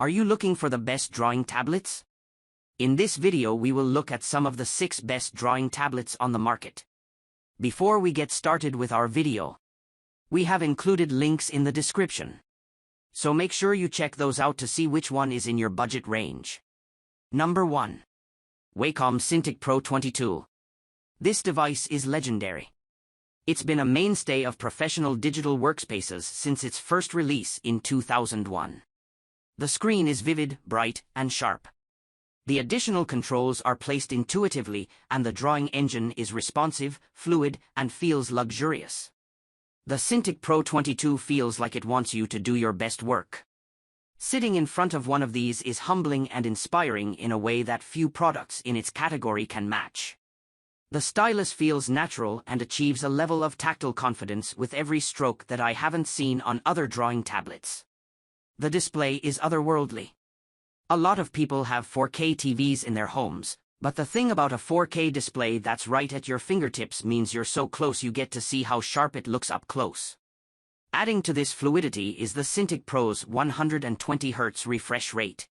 Are you looking for the best drawing tablets? In this video we will look at some of the 6 best drawing tablets on the market. Before we get started with our video, we have included links in the description. So make sure you check those out to see which one is in your budget range. Number 1. Wacom Cintiq Pro 22. This device is legendary. It's been a mainstay of professional digital workspaces since its first release in 2001. The screen is vivid, bright, and sharp. The additional controls are placed intuitively, and the drawing engine is responsive, fluid, and feels luxurious. The Cintiq Pro 22 feels like it wants you to do your best work. Sitting in front of one of these is humbling and inspiring in a way that few products in its category can match. The stylus feels natural and achieves a level of tactile confidence with every stroke that I haven't seen on other drawing tablets. The display is otherworldly. A lot of people have 4K TVs in their homes, but the thing about a 4K display that's right at your fingertips means you're so close you get to see how sharp it looks up close. Adding to this fluidity is the Cintiq Pro's 120Hz refresh rate.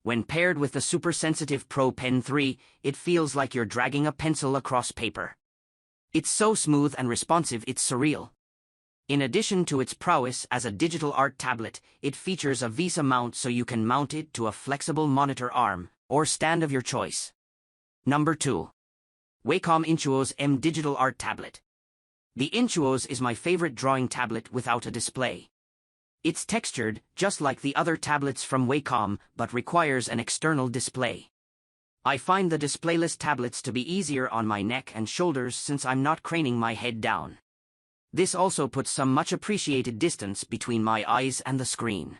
When paired with the super-sensitive Pro Pen 3, it feels like you're dragging a pencil across paper. It's so smooth and responsive it's surreal. In addition to its prowess as a digital art tablet, it features a VESA mount so you can mount it to a flexible monitor arm or stand of your choice. Number 2. Wacom Intuos M Digital Art Tablet. The Intuos is my favorite drawing tablet without a display. It's textured, just like the other tablets from Wacom, but requires an external display. I find the displayless tablets to be easier on my neck and shoulders since I'm not craning my head down. This also puts some much appreciated distance between my eyes and the screen.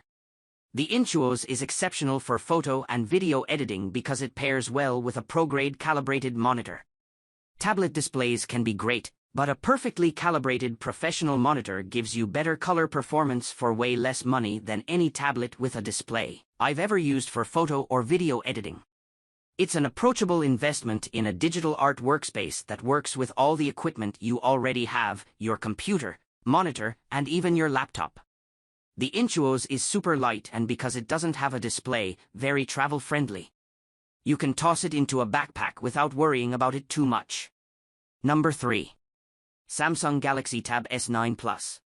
The Intuos is exceptional for photo and video editing because it pairs well with a pro-grade calibrated monitor. Tablet displays can be great, but a perfectly calibrated professional monitor gives you better color performance for way less money than any tablet with a display I've ever used for photo or video editing. It's an approachable investment in a digital art workspace that works with all the equipment you already have, your computer, monitor, and even your laptop. The Intuos is super light and because it doesn't have a display, very travel-friendly. You can toss it into a backpack without worrying about it too much. Number 3. Samsung Galaxy Tab S9 Plus.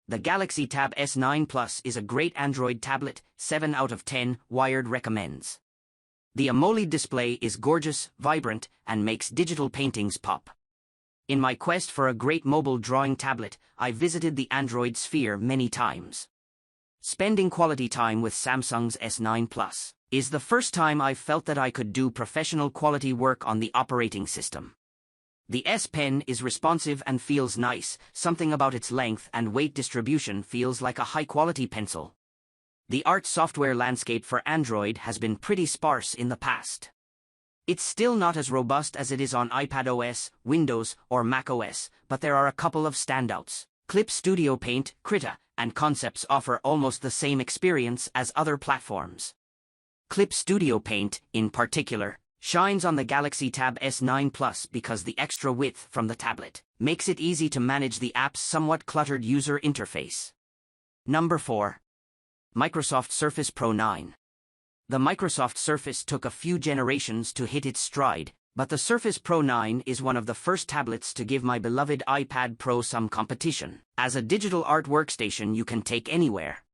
The Galaxy Tab S9 Plus is a great Android tablet, 7 out of 10, Wired recommends. The AMOLED display is gorgeous, vibrant, and makes digital paintings pop. In my quest for a great mobile drawing tablet, I visited the Android sphere many times. Spending quality time with Samsung's S9 Plus is the first time I've felt that I could do professional quality work on the operating system. The S Pen is responsive and feels nice, something about its length and weight distribution feels like a high-quality pencil. The art software landscape for Android has been pretty sparse in the past. It's still not as robust as it is on iPadOS, Windows, or macOS, but there are a couple of standouts. Clip Studio Paint, Krita, and Concepts offer almost the same experience as other platforms. Clip Studio Paint, in particular, shines on the Galaxy Tab S9 Plus because the extra width from the tablet makes it easy to manage the app's somewhat cluttered user interface. Number 4. Microsoft Surface Pro 9. The Microsoft Surface took a few generations to hit its stride, but the Surface Pro 9 is one of the first tablets to give my beloved iPad Pro some competition. As a digital art workstation you can take anywhere.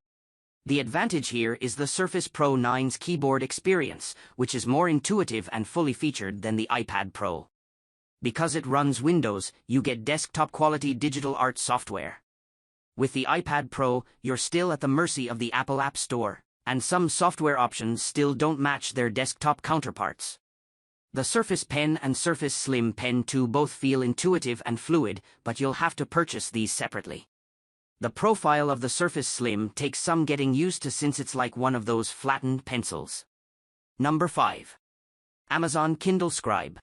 The advantage here is the Surface Pro 9's keyboard experience, which is more intuitive and fully featured than the iPad Pro. Because it runs Windows, you get desktop-quality digital art software. With the iPad Pro, you're still at the mercy of the Apple App Store, and some software options still don't match their desktop counterparts. The Surface Pen and Surface Slim Pen 2 both feel intuitive and fluid, but you'll have to purchase these separately. The profile of the Surface Slim takes some getting used to since it's like one of those flattened pencils. Number 5. Amazon Kindle Scribe.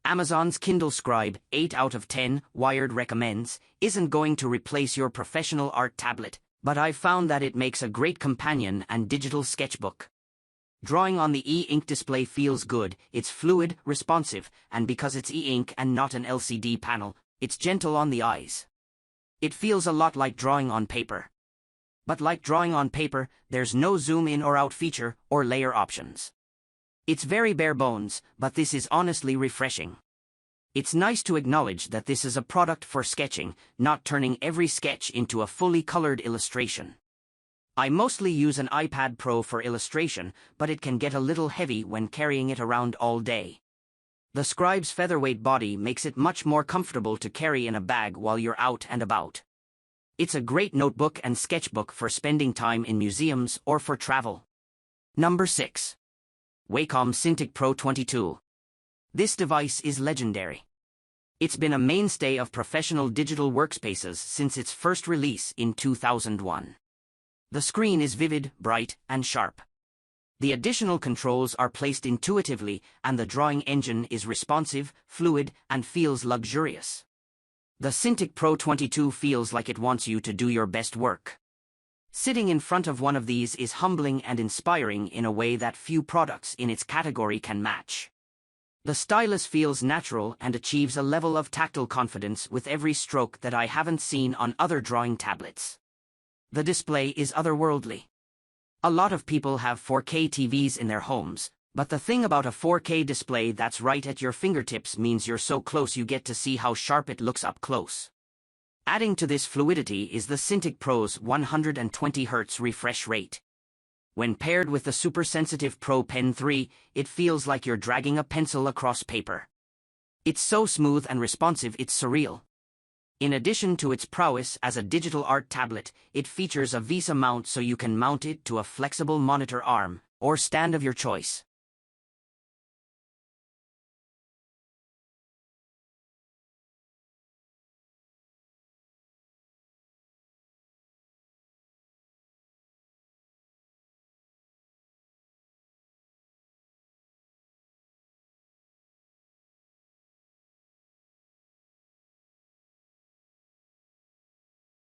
Amazon's Kindle Scribe, 8 out of 10, Wired recommends, isn't going to replace your professional art tablet, but I've found that it makes a great companion and digital sketchbook. Drawing on the e-ink display feels good, it's fluid, responsive, and because it's e-ink and not an LCD panel, it's gentle on the eyes. It feels a lot like drawing on paper. But like drawing on paper, there's no zoom in or out feature or layer options. It's very bare bones, but this is honestly refreshing. It's nice to acknowledge that this is a product for sketching, not turning every sketch into a fully colored illustration. I mostly use an iPad Pro for illustration, but it can get a little heavy when carrying it around all day. The Scribe's featherweight body makes it much more comfortable to carry in a bag while you're out and about. It's a great notebook and sketchbook for spending time in museums or for travel. Number 6. Wacom Cintiq Pro 22. This device is legendary. It's been a mainstay of professional digital workspaces since its first release in 2001. The screen is vivid, bright, and sharp. The additional controls are placed intuitively, and the drawing engine is responsive, fluid, and feels luxurious. The Cintiq Pro 22 feels like it wants you to do your best work. Sitting in front of one of these is humbling and inspiring in a way that few products in its category can match. The stylus feels natural and achieves a level of tactile confidence with every stroke that I haven't seen on other drawing tablets. The display is otherworldly. A lot of people have 4K TVs in their homes, but the thing about a 4K display that's right at your fingertips means you're so close you get to see how sharp it looks up close. Adding to this fluidity is the Cintiq Pro's 120Hz refresh rate. When paired with the super-sensitive Pro Pen 3, it feels like you're dragging a pencil across paper. It's so smooth and responsive it's surreal. In addition to its prowess as a digital art tablet, it features a VESA mount so you can mount it to a flexible monitor arm or stand of your choice.